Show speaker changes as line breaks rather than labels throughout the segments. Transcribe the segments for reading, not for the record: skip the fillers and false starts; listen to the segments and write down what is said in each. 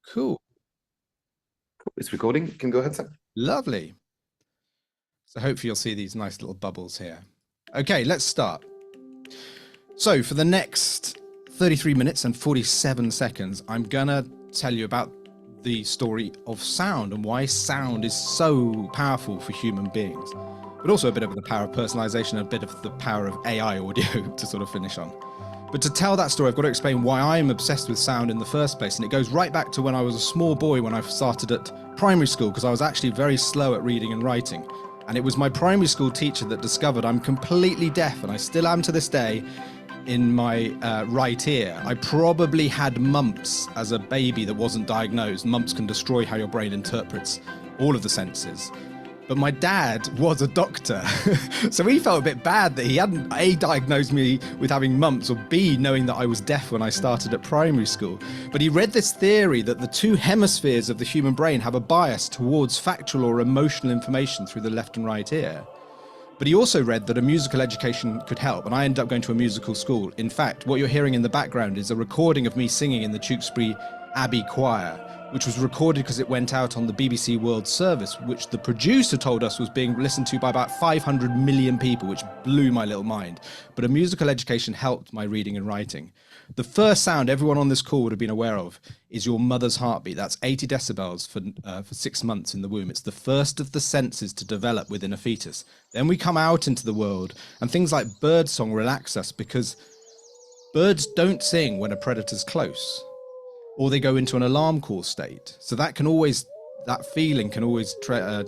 Cool.
It's recording. You can go ahead, Sam.
Lovely. So hopefully you'll see these nice little bubbles here. Okay, let's start. So for the next 33 minutes and 47 seconds, I'm gonna tell you about the story of sound and why sound is so powerful for human beings, but also a bit of the power of personalization and a bit of the power of AI audio to sort of finish on. But to tell that story, I've got to explain why I'm obsessed with sound in the first place. And it goes right back to when I was a small boy, when I started at primary school, because I was actually very slow at reading and writing. And it was my primary school teacher that discovered I'm completely deaf, and I still am to this day, in my right ear. I probably had mumps as a baby that wasn't diagnosed. Mumps can destroy how your brain interprets all of the senses. But my dad was a doctor, so he felt a bit bad that he hadn't A, diagnosed me with having mumps, or B, knowing that I was deaf when I started at primary school. But he read this theory that the two hemispheres of the human brain have a bias towards factual or emotional information through the left and right ear. But he also read that a musical education could help, and I ended up going to a musical school. In fact, what you're hearing in the background is a recording of me singing in the Tewkesbury Abbey Choir, which was recorded because it went out on the BBC World Service, which the producer told us was being listened to by about 500 million people, which blew my little mind. But a musical education helped my reading and writing. The first sound everyone on this call would have been aware of is your mother's heartbeat. That's 80 decibels for 6 months in the womb. It's the first of the senses to develop within a fetus. Then we come out into the world, and things like birdsong relax us because birds don't sing when a predator's close, or they go into an alarm call state. So that feeling can always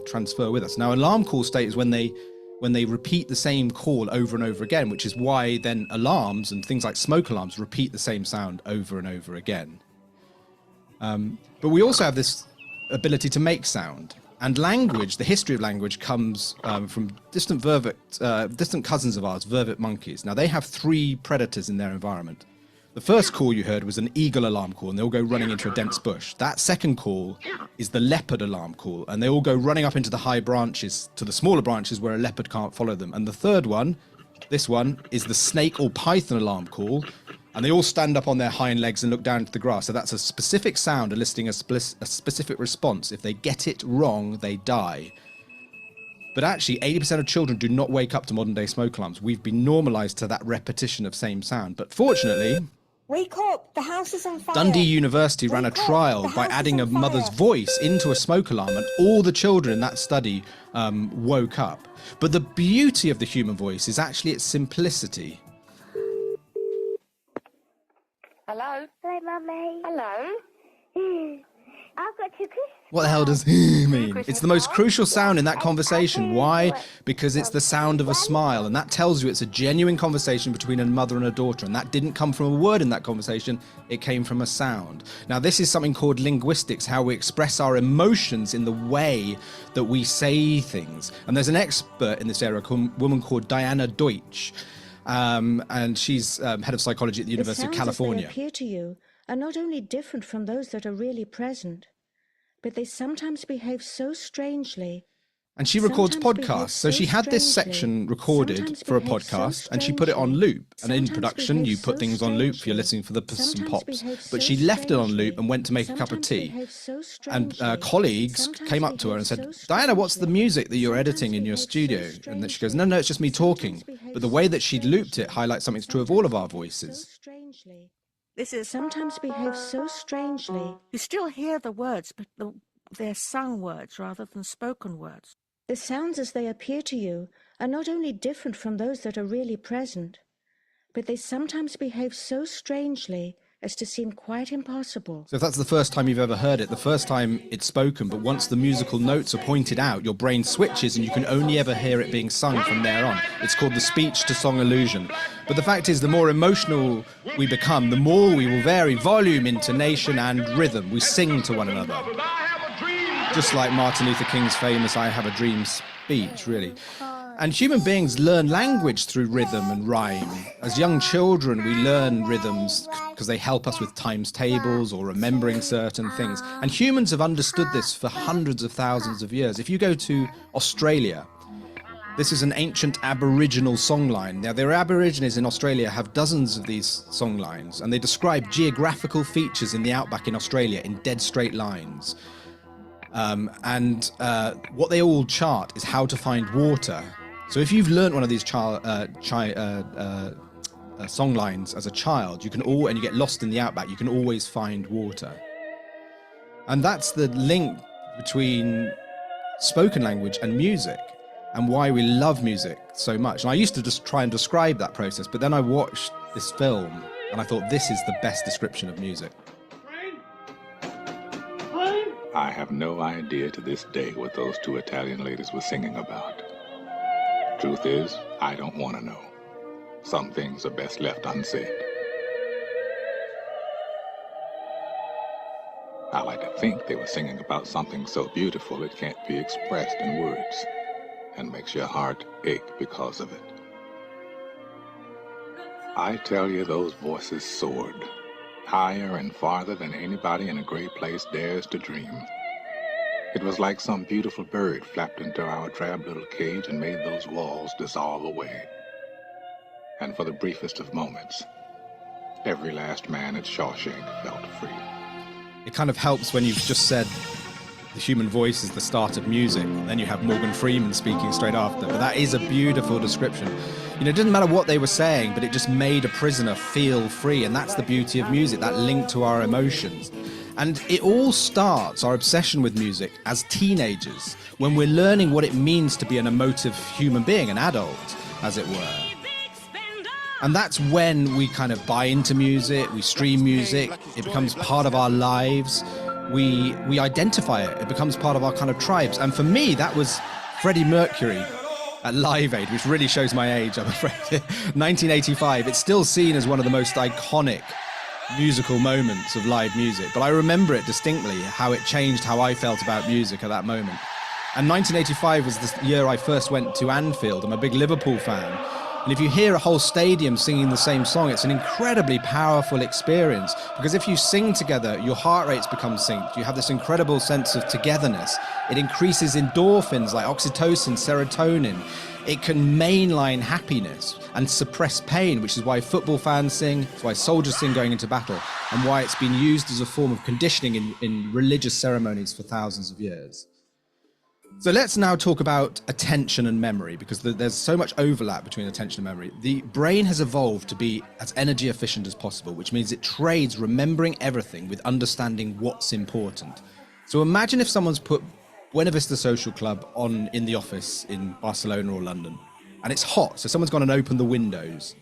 transfer with us. Now, alarm call state is when they repeat the same call over and over again, which is why then alarms and things like smoke alarms repeat the same sound over and over again. But we also have this ability to make sound. And language, the history of language, comes from distant cousins of ours, vervet monkeys. Now, they have 3 predators in their environment. The first call you heard was an eagle alarm call, and they all go running into a dense bush. That second call is the leopard alarm call, and they all go running up into the high branches to the smaller branches where a leopard can't follow them. And the third one, this one, is the snake or python alarm call, and they all stand up on their hind legs and look down into the grass. So that's a specific sound eliciting a specific response. If they get it wrong, they die. But actually, 80% of children do not wake up to modern-day smoke alarms. We've been normalized to that repetition of same sound. But fortunately,
wake up, the house is on fire.
Dundee University ran a trial by adding a mother's voice into a smoke alarm, and all the children in that study woke up. But the beauty of the human voice is actually its simplicity.
Hello?
Hello, Mummy.
Hello?
I've got 2 Christmas.
What the hell does mean? It's the most crucial sound in that conversation. Why? Because it's the sound of a smile, and that tells you it's a genuine conversation between a mother and a daughter, and that didn't come from a word in that conversation, it came from a sound. Now, this is something called linguistics, how we express our emotions in the way that we say things. And there's an expert in this area, a woman called Diana Deutsch, and she's head of psychology at the University of California.
The sounds as they appear to you are not only different from those that are really present, but they sometimes behave so strangely.
And she records podcasts. So she had this section recorded for a podcast, and she put it on loop. And in production, you put things on loop if you're listening for the some pops. But she left it on loop and went to make a cup of tea. And colleagues came up to her and said, Diana, what's the music that you're editing in your studio? And then she goes, no, it's just me talking. But the way that she'd looped it highlights something that's true of all of our voices.
This is
Sometimes behave so strangely.
You still hear the words, but they're sung words rather than spoken words.
The sounds as they appear to you are not only different from those that are really present, but they sometimes behave so strangely as to seem quite impossible.
So if that's the first time you've ever heard it, the first time it's spoken, but once the musical notes are pointed out, your brain switches and you can only ever hear it being sung from there on. It's called the speech-to-song illusion. But the fact is, the more emotional we become, the more we will vary volume, intonation, and rhythm. We sing to one another. Just like Martin Luther King's famous I Have a Dream speech, really. And human beings learn language through rhythm and rhyme. As young children, we learn rhythms because they help us with times tables or remembering certain things. And humans have understood this for hundreds of thousands of years. If you go to Australia, This is an ancient Aboriginal songline. Now, the Aborigines in Australia have dozens of these songlines, and they describe geographical features in the outback in Australia in dead straight lines. What they all chart is how to find water. So if you've learned one of these songlines as a child, and you get lost in the outback, you can always find water. And that's the link between spoken language and music, and why we love music so much. And I used to just try and describe that process, but then I watched this film and I thought this is the best description of music.
I have no idea to this day what those two Italian ladies were singing about. Truth is, I don't want to know. Some things are best left unsaid. I like to think they were singing about something so beautiful it can't be expressed in words, and makes your heart ache because of it. I tell you, those voices soared, higher and farther than anybody in a great place dares to dream. It was like some beautiful bird flapped into our drab little cage and made those walls dissolve away. And for the briefest of moments, every last man at Shawshank felt free.
It kind of helps when you've just said the human voice is the start of music. Then you have Morgan Freeman speaking straight after. But that is a beautiful description. You know, it didn't matter what they were saying, but it just made a prisoner feel free. And that's the beauty of music, that link to our emotions. And it all starts, our obsession with music, as teenagers, when we're learning what it means to be an emotive human being, an adult, as it were. And that's when we kind of buy into music, we stream music, it becomes part of our lives, we identify it, it becomes part of our kind of tribes. And for me, that was Freddie Mercury at Live Aid, which really shows my age, I'm afraid. 1985, it's still seen as one of the most iconic musical moments of live music, but I remember it distinctly, how it changed how I felt about music at that moment. And 1985 was the year I first went to Anfield. I'm a big Liverpool fan. And if you hear a whole stadium singing the same song, it's an incredibly powerful experience, because if you sing together, your heart rates become synced. You have this incredible sense of togetherness. It increases endorphins like oxytocin, serotonin. It can mainline happiness and suppress pain, which is why football fans sing, it's why soldiers sing going into battle, and why it's been used as a form of conditioning in religious ceremonies for thousands of years. So let's now talk about attention and memory, because there's so much overlap between attention and memory. The brain has evolved to be as energy efficient as possible, which means it trades remembering everything with understanding what's important. So imagine if someone's put Buena Vista Social Club on in the office in Barcelona or London, and it's hot, so someone's gone and opened the windows.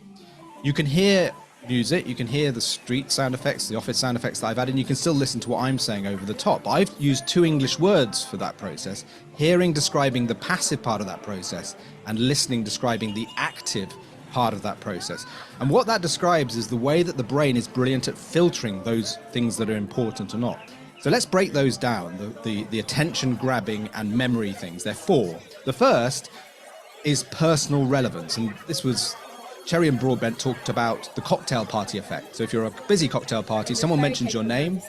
You can hear music, you can hear the street sound effects, the office sound effects that I've added, and you can still listen to what I'm saying over the top. I've used 2 English words for that process: hearing describing the passive part of that process, and listening describing the active part of that process. And what that describes is the way that the brain is brilliant at filtering those things that are important or not. So let's break those down, the attention grabbing and memory things. They're 4. The first is personal relevance, and this was Cherry and Broadbent talked about the cocktail party effect. So if you're a busy cocktail party, someone mentions your name,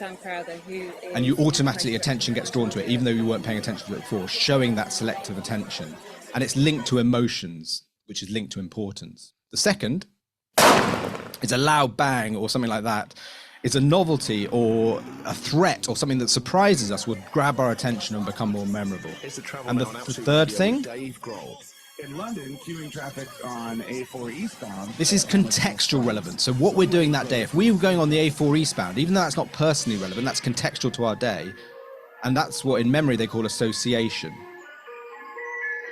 and you automatically, attention gets drawn to it, even though you weren't paying attention to it before, showing that selective attention. And it's linked to emotions, which is linked to importance. The second is a loud bang or something like that. It's a novelty or a threat or something that surprises us, would grab our attention and become more memorable. And the third thing,
in London, queuing traffic on A4 eastbound.
This is contextual relevance. So what we're doing that day, if we were going on the A4 eastbound, even though that's not personally relevant, that's contextual to our day. And that's what in memory they call association.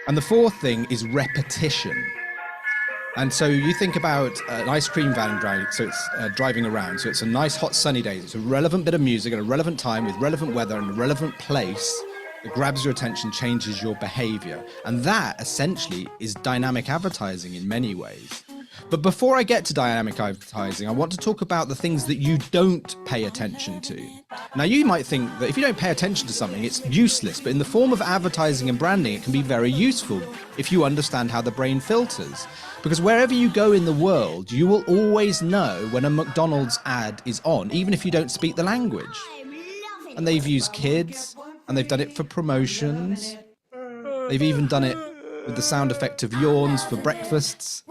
And the fourth thing is repetition. And so you think about an ice cream van driving, so it's driving around. So it's a nice hot sunny day. It's a relevant bit of music at a relevant time with relevant weather and a relevant place. It grabs your attention, changes your behavior. And that essentially is dynamic advertising in many ways. But before I get to dynamic advertising, I want to talk about the things that you don't pay attention to. Now, you might think that if you don't pay attention to something, it's useless. But in the form of advertising and branding, it can be very useful if you understand how the brain filters. Because wherever you go in the world, you will always know when a McDonald's ad is on, even if you don't speak the language. And they've used kids, and they've done it for promotions. They've even done it with the sound effect of yawns for breakfasts.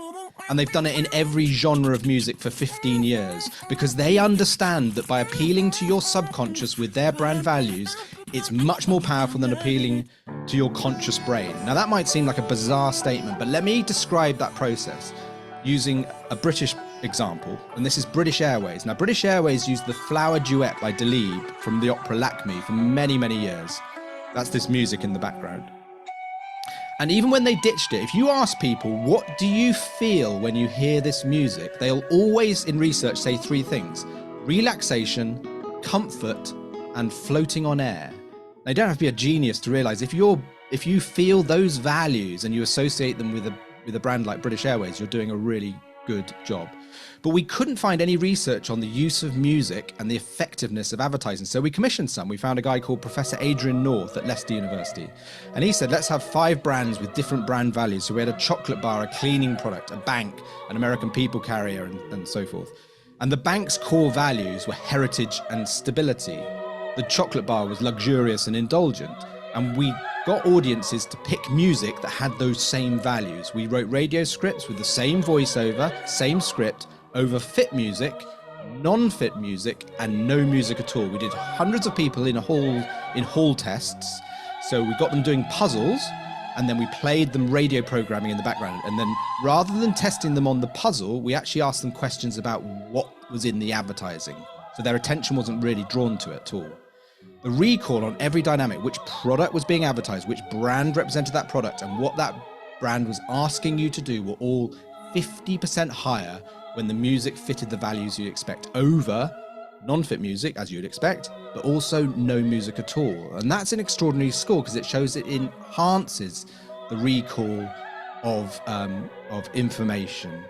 And they've done it in every genre of music for 15 years because they understand that by appealing to your subconscious with their brand values, it's much more powerful than appealing to your conscious brain. Now, that might seem like a bizarre statement, but let me describe that process using a British example, and this is British Airways. Now, British Airways used the Flower Duet by Delibes from the opera Lakme for many, many years. That's this music in the background. And even when they ditched it, if you ask people, what do you feel when you hear this music? They'll always, in research, say three things: relaxation, comfort, and floating on air. Now, you don't have to be a genius to realize if you feel those values and you associate them with a brand like British Airways, you're doing a really good job. But we couldn't find any research on the use of music and the effectiveness of advertising. So we commissioned some. We found a guy called Professor Adrian North at Leicester University. And he said, let's have 5 brands with different brand values. So we had a chocolate bar, a cleaning product, a bank, an American people carrier, and so forth. And the bank's core values were heritage and stability. The chocolate bar was luxurious and indulgent. And we got audiences to pick music that had those same values. We wrote radio scripts with the same voiceover, same script, over fit music, non-fit music, and no music at all. We did hundreds of people in hall tests. So we got them doing puzzles, and then we played them radio programming in the background. And then rather than testing them on the puzzle, we actually asked them questions about what was in the advertising. So their attention wasn't really drawn to it at all. The recall on every dynamic, which product was being advertised, which brand represented that product, and what that brand was asking you to do were all 50% higher when the music fitted the values you expect over non-fit music, as you'd expect, but also no music at all. And that's an extraordinary score because it shows it enhances the recall of information.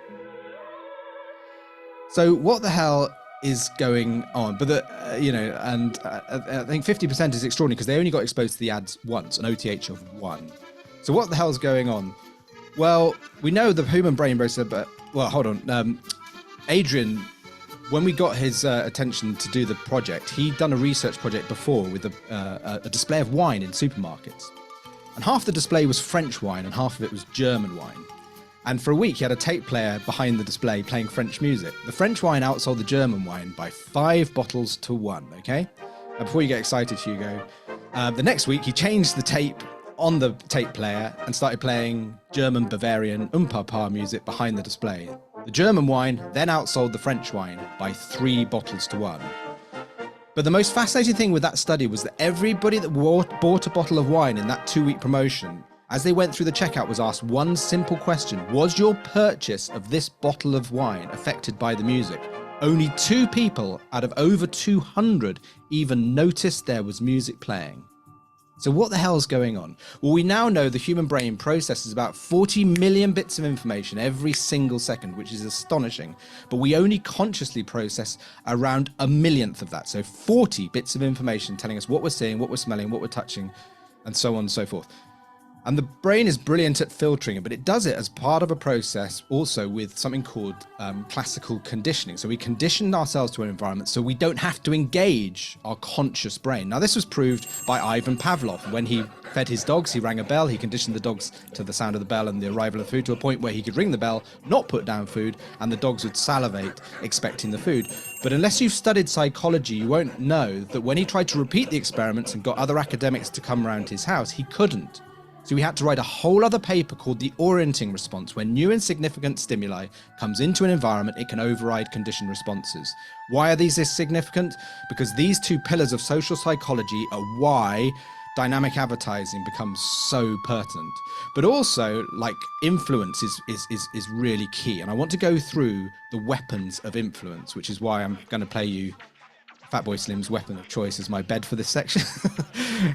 So what the hell is going on? But I think 50% is extraordinary because they only got exposed to the ads once, an OTH of 1. So what the hell is going on? Well, we know the human brain processor, but well, hold on. Adrian, when we got his attention to do the project, he'd done a research project before with a display of wine in supermarkets, and half the display was French wine and half of it was German wine. And for a week, he had a tape player behind the display playing French music. The French wine outsold the German wine by 5 bottles to 1, okay? Now, before you get excited, Hugo, the next week, he changed the tape on the tape player and started playing German Bavarian Papa music behind the display. The German wine then outsold the French wine by 3 bottles to 1. But the most fascinating thing with that study was that everybody that bought a bottle of wine in that 2-week promotion, as they went through the checkout, was asked one simple question: was your purchase of this bottle of wine affected by the music? Only 2 people out of over 200 even noticed there was music playing. So what the hell is going on? Well, we now know the human brain processes about 40 million bits of information every single second, which is astonishing. But we only consciously process around 1/1,000,000th of that. So 40 bits of information telling us what we're seeing, what we're smelling, what we're touching, and so on and so forth. And the brain is brilliant at filtering it, but it does it as part of a process also with something called classical conditioning. So we condition ourselves to an environment so we don't have to engage our conscious brain. Now, this was proved by Ivan Pavlov. When he fed his dogs, he rang a bell. He conditioned the dogs to the sound of the bell and the arrival of food to a point where he could ring the bell, not put down food, and the dogs would salivate expecting the food. But unless you've studied psychology, you won't know that when he tried to repeat the experiments and got other academics to come around his house, he couldn't. So we had to write a whole other paper called the orienting response. When new and significant stimuli comes into an environment, it can override conditioned responses. Why are these significant? Because these 2 pillars of social psychology are why dynamic advertising becomes so pertinent. But also, like, influence is really key. And I want to go through the weapons of influence, which is why I'm going to play you Fatboy Slim's weapon of choice as my bed for this section.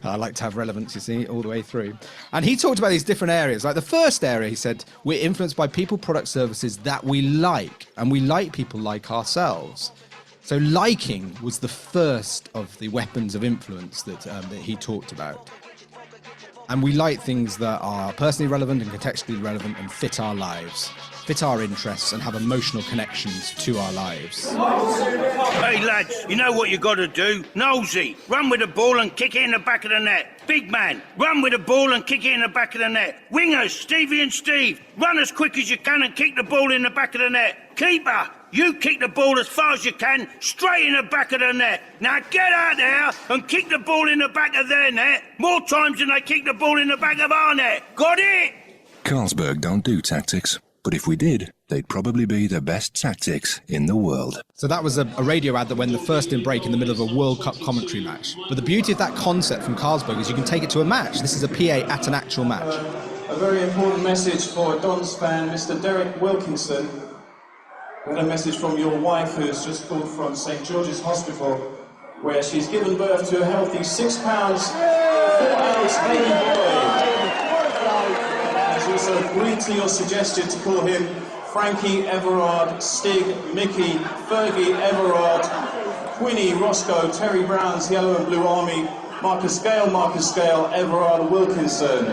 I like to have relevance, you see, all the way through. And he talked about these different areas. Like the first area, he said, we're influenced by people, product, services that we like, and we like people like ourselves. So liking was the first of the weapons of influence that he talked about. And we like things that are personally relevant and contextually relevant and fit our lives, fit our interests, and have emotional connections to our lives.
Hey lads, you know what you got to do? Nosy, run with the ball and kick it in the back of the net. big man. Run with the ball and kick it in the back of the net. Wingers, Stevie and Steve. Run as quick as you can and kick the ball in the back of the net. Keeper, you kick the ball as far as you can, straight in the back of the net. Now get out there and kick the ball in the back of their net more times than they kick the ball in the back of our net. Got it?
Carlsberg don't do tactics, but if we did, they'd probably be the best tactics in the world.
So that was a radio ad that went the first in break in the middle of a World Cup commentary match. But the beauty of that concept from Carlsberg is you can take it to a match. This is a PA at an actual match.
A very important message for a Dons fan, Mr. Derek Wilkinson. We had a message from your wife, who's just called from St. George's Hospital, where she's given birth to a healthy 6 pounds, 4 ounce baby boy. She also agreed to your suggestion to call him Frankie Everard, Stig, Mickey, Fergie Everard, Quinny, Roscoe, Terry Brown's Yellow and Blue Army, Marcus Gale, Everard Wilkinson.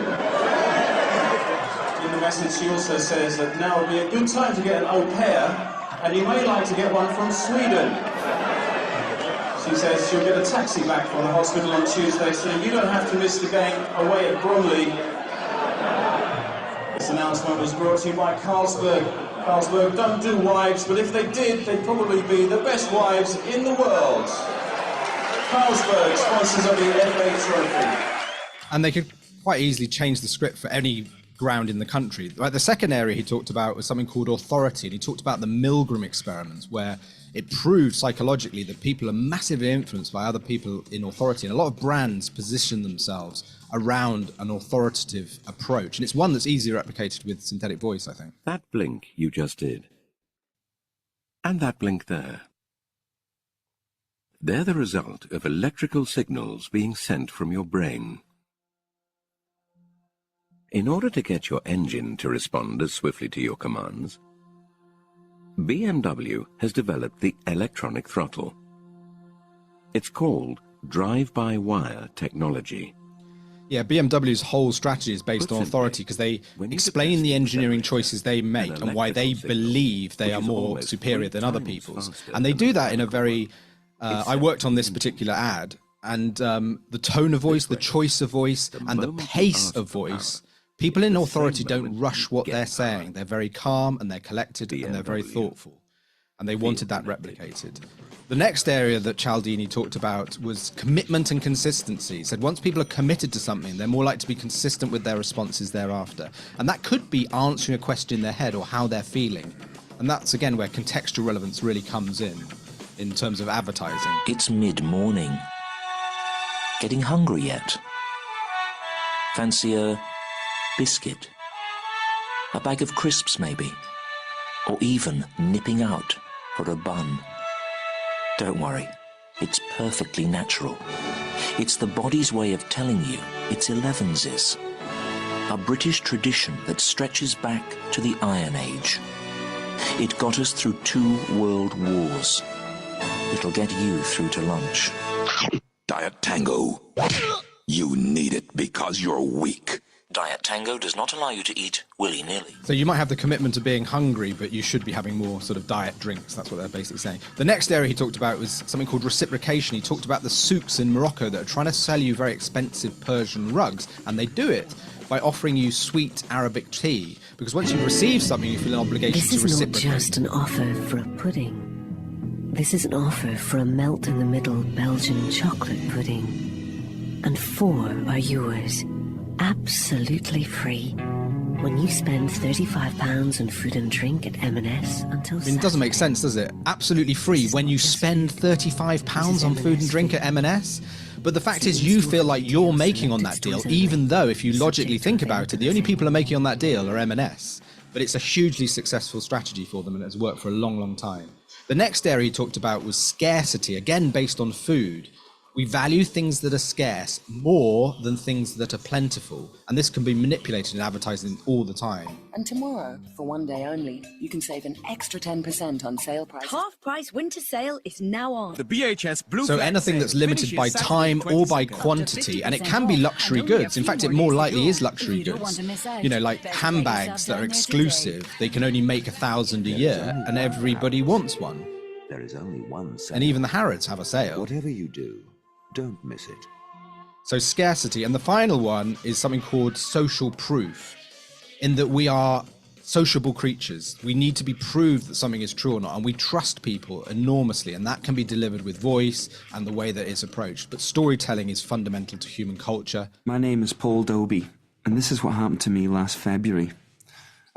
In the message she also says that now would be a good time to get an au pair, and you may like to get one from Sweden. She says she'll get a taxi back from the hospital on Tuesday, so you don't have to miss the game away at Bromley. This announcement was brought to you by Carlsberg. Carlsberg don't do wives, but if they did, they'd probably be the best wives in the world. Carlsberg, sponsors of the FA Trophy.
And they could quite easily change the script for any ground in the country. Like the second area he talked about was something called authority, and he talked about the Milgram experiments, where it proved psychologically that people are massively influenced by other people in authority, and a lot of brands position themselves around an authoritative approach, and it's one that's easily replicated with synthetic voice, I think.
That blink you just did, and that blink there, they're the result of electrical signals being sent from your brain. In order to get your engine to respond as swiftly to your commands, BMW has developed the electronic throttle. It's called drive-by-wire technology.
Yeah, BMW's whole strategy is based on authority because they explain the engineering choices they make and why they believe they are more superior than other people's. And they do that in a very... I worked on this particular ad, and the tone of voice, the choice of voice, and the pace of voice, people in authority don't rush what they're saying. They're very calm, and they're collected, and they're very thoughtful. And they wanted that replicated. The next area that Cialdini talked about was commitment and consistency. He said once people are committed to something, they're more likely to be consistent with their responses thereafter. And that could be answering a question in their head or how they're feeling. And that's, again, where contextual relevance really comes in terms of advertising.
It's mid-morning. Getting hungry yet? Fancy a biscuit? A bag of crisps, maybe? Or even nipping out for a bun? Don't worry, it's perfectly natural. It's the body's way of telling you it's 11s. A British tradition that stretches back to the Iron Age. It got us through 2 world wars. It'll get you through to lunch.
Diet Tango. You need it because you're weak.
Diet Tango does not allow you to eat willy-nilly.
So you might have the commitment of being hungry, but you should be having more sort of diet drinks. That's what they're basically saying. The next area he talked about was something called reciprocation. He talked about the souks in Morocco that are trying to sell you very expensive Persian rugs, and they do it by offering you sweet Arabic tea, because once you receive something, you feel an obligation to reciprocate.
This is not just an offer for a pudding. This is an offer for a melt-in-the-middle Belgian chocolate pudding. And 4 are yours. Absolutely free when you spend £35 on food and drink at M&S until
it doesn't make sense, does it? Absolutely free when you spend £35 on food and drink at M&S. But the fact is you feel like you're making on that deal, even though if you logically think about it, the only people who are making on that deal are M&S. But it's a hugely successful strategy for them, and it has worked for a long, long time. The next area he talked about was scarcity, again based on food. We value things that are scarce more than things that are plentiful. And this can be manipulated in advertising all the time.
And tomorrow, for one day only, you can save an extra 10% on sale prices.
Half price winter sale is now on.
The BHS Blue
So anything that's limited by time or by quantity, and it can be luxury goods. In fact, it more likely is luxury goods. You know, like handbags that are exclusive. They can only make 1,000 a year, and everybody wants one.
There is only one sale.
And even the Harrods have a sale.
Whatever you do, don't miss it.
So scarcity. And the final one is something called social proof, in that we are sociable creatures. We need to be proved that something is true or not, and we trust people enormously, and that can be delivered with voice and the way that it's approached. But storytelling is fundamental to human culture.
My name is Paul Doby, and this is what happened to me last February.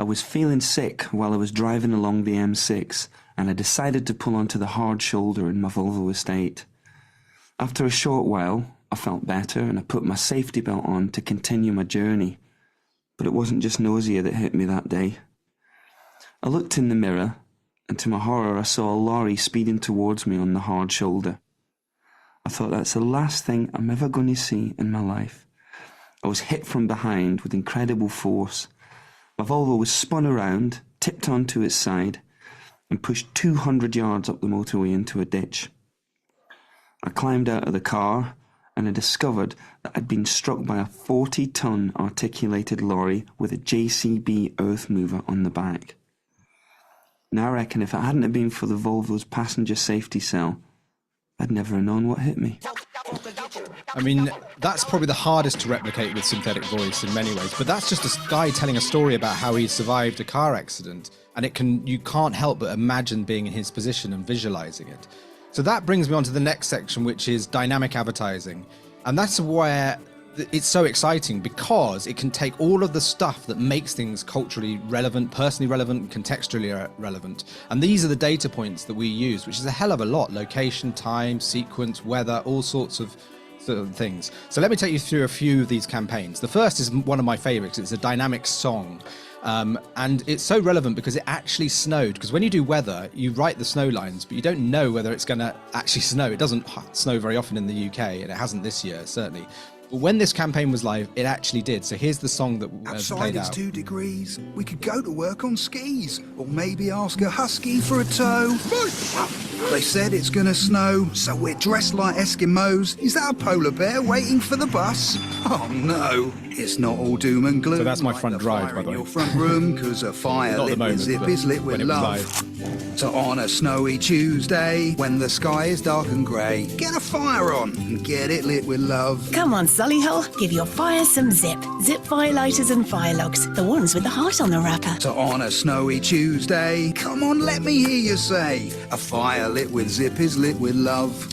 I was feeling sick while I was driving along the M6, and I decided to pull onto the hard shoulder in my Volvo estate. After a short while, I felt better, and I put my safety belt on to continue my journey. But it wasn't just nausea that hit me that day. I looked in the mirror, and to my horror I saw a lorry speeding towards me on the hard shoulder. I thought, that's the last thing I'm ever going to see in my life. I was hit from behind with incredible force. My Volvo was spun around, tipped onto its side, and pushed 200 yards up the motorway into a ditch. I climbed out of the car, and I discovered that I'd been struck by a 40-ton articulated lorry with a JCB earth mover on the back. Now I reckon if it hadn't have been for the Volvo's passenger safety cell, I'd never have known what hit me.
I mean, that's probably the hardest to replicate with synthetic voice in many ways, but that's just a guy telling a story about how he survived a car accident, and you can't help but imagine being in his position and visualizing it. So that brings me on to the next section, which is dynamic advertising. And that's where it's so exciting, because it can take all of the stuff that makes things culturally relevant, personally relevant, contextually relevant. And these are the data points that we use, which is a hell of a lot. Location, time, sequence, weather, all sorts of things. So let me take you through a few of these campaigns. The first is one of my favorites. It's a dynamic song. And it's so relevant because it actually snowed. Because when you do weather, you write the snow lines, but you don't know whether it's going to actually snow. It doesn't snow very often in the UK, and it hasn't this year, certainly. But when this campaign was live, it actually did. So here's the song that was played out.
Outside it's 2 degrees. We could go to work on skis, or maybe ask a husky for a tow. They said it's gonna snow, so we're dressed like Eskimos. Is that a polar bear waiting for the bus? Oh no, it's not all doom and gloom.
So that's my front drive, by the way.
Your front room, 'cause a fire lit with zip is lit with love. So on a snowy Tuesday, when the sky is dark and grey, get a fire on and get it lit with love.
Come on, Solihull, give your fire some zip. Zip firelighters and fire logs, the ones with the heart on the wrapper.
So on a snowy Tuesday, come on, let me hear you say, a fire lit with zip is lit with love.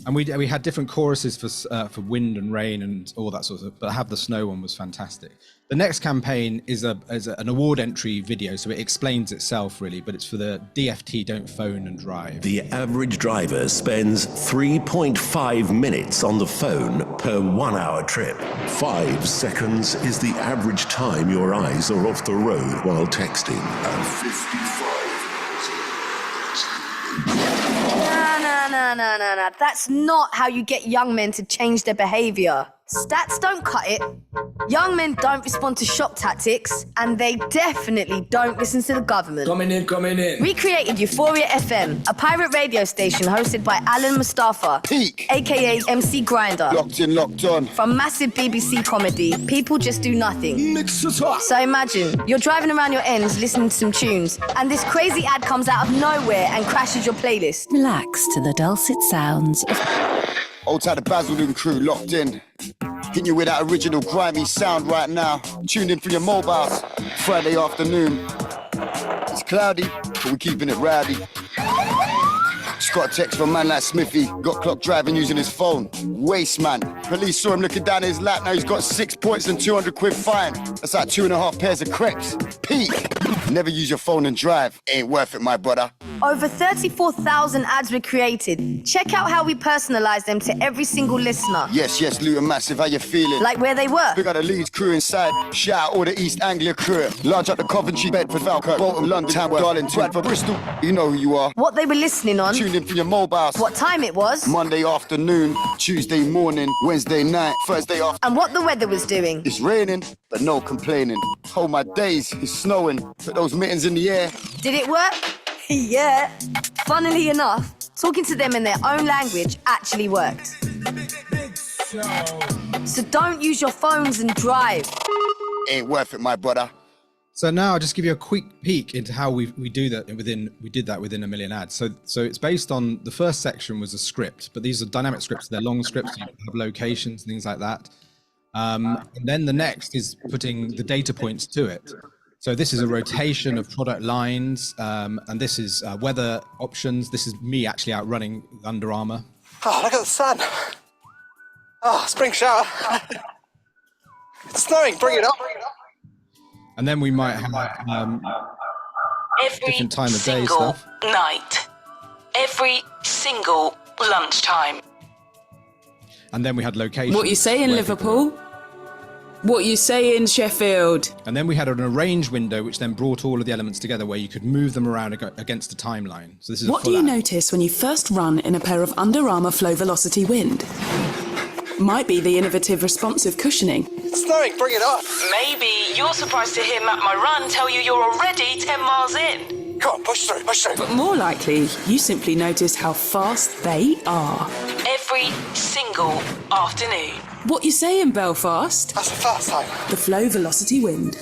And we had different choruses for wind and rain and all that sort of, but Have the Snow one was fantastic. The next campaign is an award entry video, so it explains itself really, but it's for the DFT Don't Phone and Drive.
The average driver spends 3.5 minutes on the phone per 1 hour trip. 5 seconds is the average time your eyes are off the road while texting. And 55
No. That's not how you get young men to change their behaviour. Stats don't cut it. Young men don't respond to shock tactics, and they definitely don't listen to the government.
Coming in.
We created Euphoria FM, a pirate radio station hosted by Alan Mustafa,
Peak,
aka MC Grinder.
Locked in, locked on.
From massive BBC comedy, People Just Do Nothing.
Mix it up.
So imagine, you're driving around your ends listening to some tunes, and this crazy ad comes out of nowhere and crashes your playlist.
Relax to the dulcet sounds of...
Old tight the Basildon crew locked in. Hitting you with that original grimy sound right now. Tuned in for your mobiles. Friday afternoon. It's cloudy, but we're keeping it rowdy. Just got a text from a man like Smithy. Got clock driving using his phone. Waste man. Police saw him looking down his lap. Now he's got 6 points and 200 quid fine. That's like 2.5 pairs of crepes. Pete, never use your phone and drive. Ain't worth it, my brother.
Over 34,000 ads were created. Check out how we personalised them to every single listener.
Yes, Luton Massive, how you feeling?
Like where they were.
Big up the Leeds crew inside. Shout out all the East Anglia crew. Large up the Coventry, Bedford, Falkirk, Bolton, London, Tamworth, Darlington, Bradford, Bristol. You know who you are.
What they were listening on.
Tuned in for your mobiles.
What time it was.
Monday afternoon, Tuesday morning, Wednesday night, Thursday afternoon.
And what the weather was doing.
It's raining, but no complaining. Oh my days, it's snowing. Put those mittens in the air.
Did it work? Yeah. Funnily enough, talking to them in their own language actually worked. So don't use your phones and drive.
Ain't worth it, my brother.
So now I'll just give you a quick peek into how we did that within a million ads. So it's based on, the first section was a script, but these are dynamic scripts. They're long scripts. You have locations and things like that. And then the next is putting the data points to it. So this is a rotation of product lines, and this is weather options. This is me actually out running Under Armour.
Oh, look at the sun. Oh, spring shower. It's snowing, bring it up.
And then we might have
every
different time of day
single
stuff.
night, every single lunchtime.
And then we had locations.
What you say in Liverpool? What you say in Sheffield?
And then we had an arrange window, which then brought all of the elements together where you could move them around against a timeline. So this is
What do you notice when you first run in a pair of Under Armour Flow Velocity Wind? Might be the innovative responsive cushioning.
It's snowing, bring it up.
Maybe you're surprised to hear Map My Run tell you you're already 10 miles in.
Come on, push through, push through.
But more likely, you simply noticed how fast they are.
Every single afternoon.
What you say in Belfast?
That's a fast time.
The Flow Velocity Wind.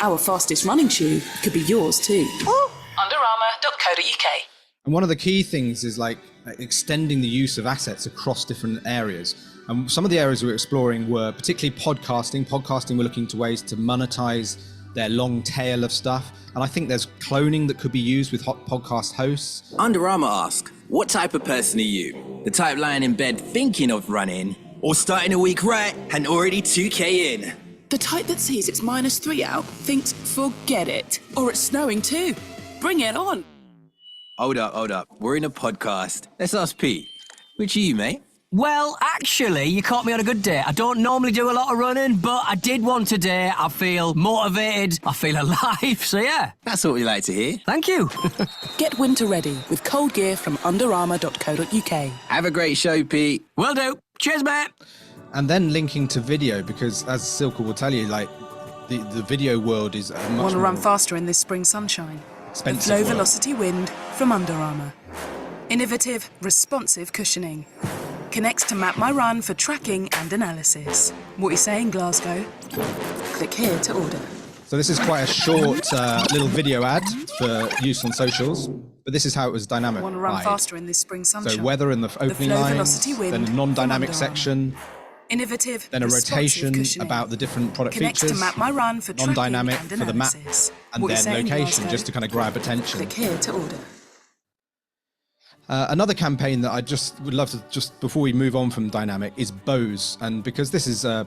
Our fastest running shoe could be yours too.
UnderArmour.co.uk.
And one of the key things is like extending the use of assets across different areas. And some of the areas we were exploring were particularly podcasting. Podcasting, we're looking to ways to monetize their long tail of stuff. And I think there's cloning that could be used with podcast hosts.
Under Armour ask, what type of person are you? The type lying in bed thinking of running, or starting a week right and already 2K in?
The type that sees it's -3 out thinks, forget it. Or it's snowing too. Bring it on.
Hold up. We're in a podcast. Let's ask Pete. Which are you, mate?
Well, actually, you caught me on a good day. I don't normally do a lot of running, but I did one today. I feel motivated. I feel alive. So, yeah.
That's what we like to hear.
Thank you.
Get winter ready with cold gear from underarmour.co.uk.
Have a great show, Pete.
Will do. Cheers, mate.
And then linking to video, because as Silke will tell you, like the video world is a much
Want to
more
run faster in this spring sunshine?
expensive
The Flow
world.
Velocity Wind from Under Armour. Innovative, responsive cushioning. Connects to Map My Run for tracking and analysis. What you say in Glasgow? Click here to order.
So this is quite a short little video ad for use on socials, but this is how it was dynamic.
Want to run faster in this spring sunshine?
So weather in the opening
Flow
lines,
Velocity Wind
then a
from
non-dynamic
Under Armour.
section,
Innovative,
then a
responsive
rotation
cushioning.
about the different product
Connects
features,
to Map My Run for tracking
non-dynamic
and
for the map,
analysis.
and
What you say
then
in
location
Glasgow?
just to kind of grab attention.
Click here to order.
Another campaign that I just would love to, just before we move on from dynamic, is Bose. And because this is a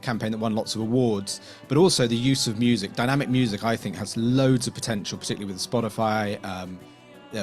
campaign that won lots of awards, but also the use of music. Dynamic music, I think, has loads of potential, particularly with Spotify,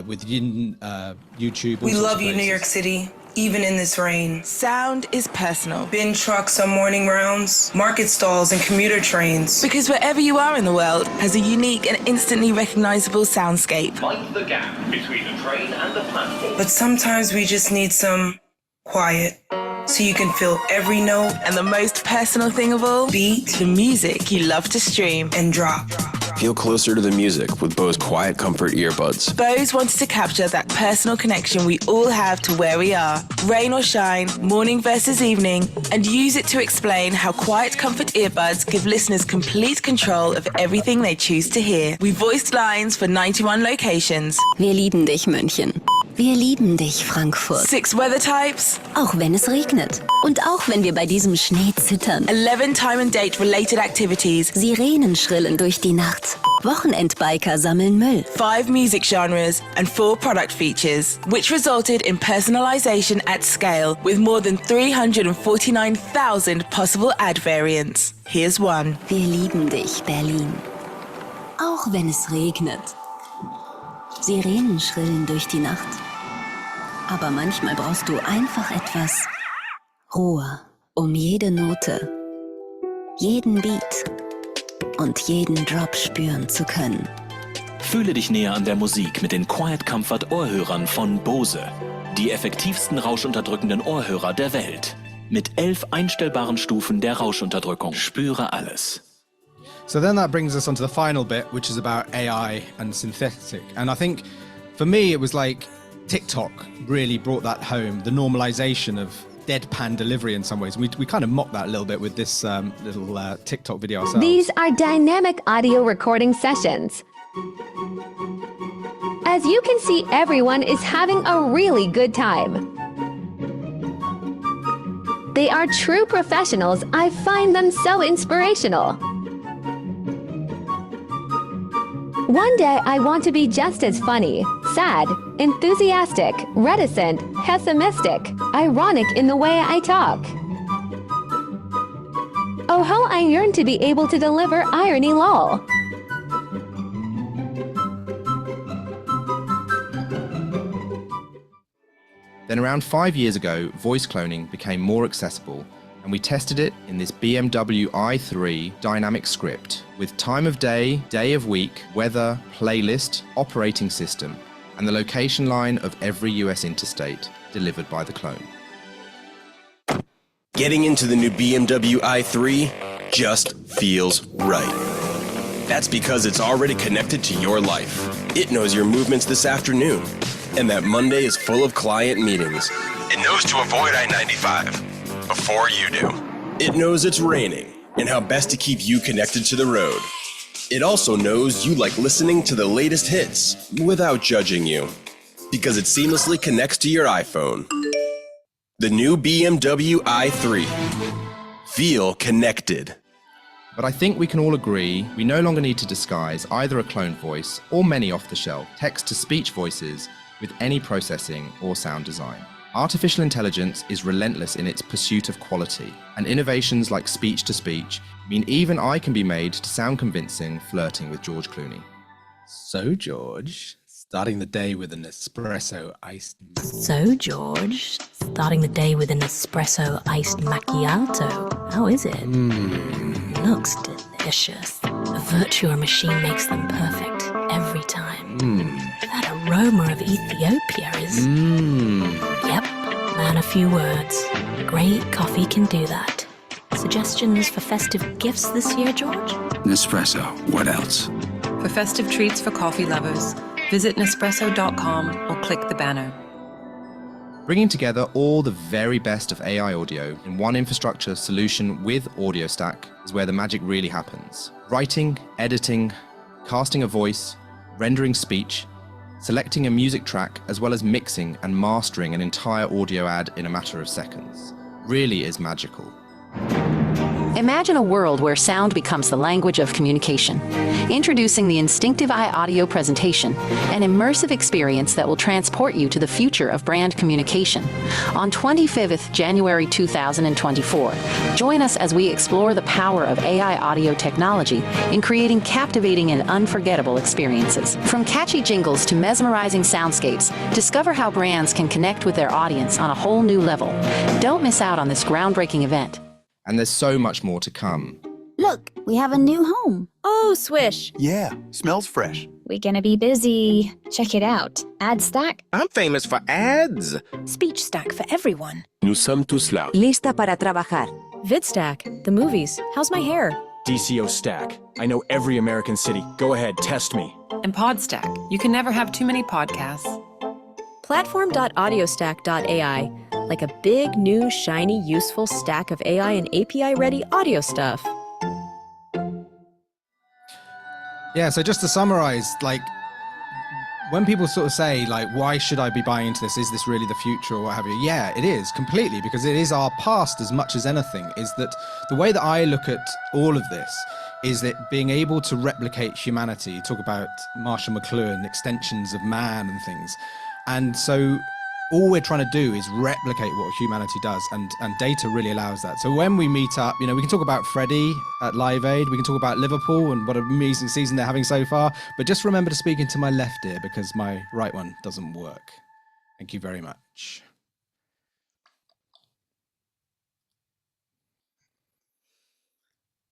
with YouTube. all
We
sorts
love
of
you, New
places.
York City, even in this rain. Sound is personal. Bin trucks on morning rounds, market stalls, and commuter trains. Because wherever you are in the world has a unique and instantly recognizable soundscape.
Mind the gap between the train and the platform.
But sometimes we just need some quiet. So you can feel every note. And the most personal thing of all, beat the music you love to stream and drop.
Feel closer to the music with Bose Quiet Comfort earbuds.
Bose wants to capture that personal connection we all have to where we are, rain or shine, morning versus evening, and use it to explain how Quiet Comfort earbuds give listeners complete control of everything they choose to hear. We voiced lines for 91 locations.
Wir lieben dich, München. Wir lieben dich, Frankfurt.
6 weather types.
Auch wenn es regnet. Und auch wenn wir bei diesem Schnee zittern.
11 time and date related activities.
Sirenen schrillen durch die Nacht. Wochenendbiker sammeln Müll.
5 music genres and 4 product features, which resulted in personalization at scale with more than 349,000 possible ad variants. Here's one.
Wir lieben dich, Berlin. Auch wenn es regnet. Sirenen schrillen durch die Nacht. Aber manchmal brauchst du einfach etwas Ruhe, um jede Note, jeden Beat und jeden Drop spüren zu können.
Fühle dich näher an der Musik mit den Quiet Comfort Ohrhörern von Bose. Die effektivsten rauschunterdrückenden Ohrhörer der Welt. Mit 11 einstellbaren Stufen der Rauschunterdrückung. Spüre alles.
So then that brings us on to the final bit, which is about AI and synthetic. And I think for me, it was like TikTok really brought that home, the normalization of deadpan delivery in some ways. We kind of mocked that a little bit with this little TikTok video ourselves.
These are dynamic audio recording sessions. As you can see, everyone is having a really good time. They are true professionals. I find them so inspirational. One day I want to be just as funny, sad, enthusiastic, reticent, pessimistic, ironic in the way I talk. Oh, how I yearn to be able to deliver irony lol.
Then around 5 years ago, voice cloning became more accessible, and we tested it in this BMW i3 dynamic script with time of day, day of week, weather, playlist, operating system, and the location line of every US interstate delivered by the clone.
Getting into the new BMW i3 just feels right. That's because it's already connected to your life. It knows your movements this afternoon, and that Monday is full of client meetings. It knows to avoid I-95 before you do. It knows it's raining and how best to keep you connected to the road. It also knows you like listening to the latest hits without judging you, because it seamlessly connects to your iPhone. The new BMW i3. Feel connected.
But I think we can all agree we no longer need to disguise either a clone voice or many off-the-shelf text-to-speech voices with any processing or sound design. Artificial intelligence is relentless in its pursuit of quality, and innovations like speech-to-speech mean even I can be made to sound convincing flirting with George Clooney. So, George, starting the day with an espresso iced...
So, George, starting the day with an espresso iced macchiato. How is it? Looks delicious. A virtual machine makes them perfect every time. That aroma of Ethiopia is... Yep, man, a few words. Great coffee can do that. Suggestions for festive gifts this year, George?
Nespresso. What else?
For festive treats for coffee lovers, visit Nespresso.com or click the banner.
Bringing together all the very best of AI audio in one infrastructure solution with AudioStack is where the magic really happens. Writing, editing, casting a voice, rendering speech, selecting a music track, as well as mixing and mastering an entire audio ad in a matter of seconds. Really is magical.
Imagine a world where sound becomes the language of communication. Introducing the Instinctive audio presentation, an immersive experience that will transport you to the future of brand communication. On 25th January 2024, join us as we explore the power of AI audio technology in creating captivating and unforgettable experiences. From catchy jingles to mesmerizing soundscapes, discover how brands can connect with their audience on a whole new level. Don't miss out on this groundbreaking event.
And there's so much more to come.
Look, we have a new home.
Oh, Swish.
Yeah, smells fresh.
We're gonna be busy. Check it out. AdStack.
I'm famous for ads.
SpeechStack for everyone.
Nous sommes tous là.
Lista para trabajar.
VidStack. The movies. How's my hair?
DCO Stack. I know every American city. Go ahead, test me.
And PodStack. You can never have too many podcasts.
Platform.audiostack.ai. Like a big, new, shiny, useful stack of AI and API-ready audio stuff.
Yeah, so just to summarize, like, when people sort of say, like, why should I be buying into this? Is this really the future or what have you? Yeah, it is, completely, because it is our past as much as anything. Is that the way that I look at all of this is that being able to replicate humanity, you talk about Marshall McLuhan, extensions of man and things. And so all we're trying to do is replicate what humanity does, and data really allows that. So when we meet up, you know, we can talk about Freddie at Live Aid, we can talk about Liverpool and what an amazing season they're having so far, but just remember to speak into my left ear because my right one doesn't work. Thank you very much.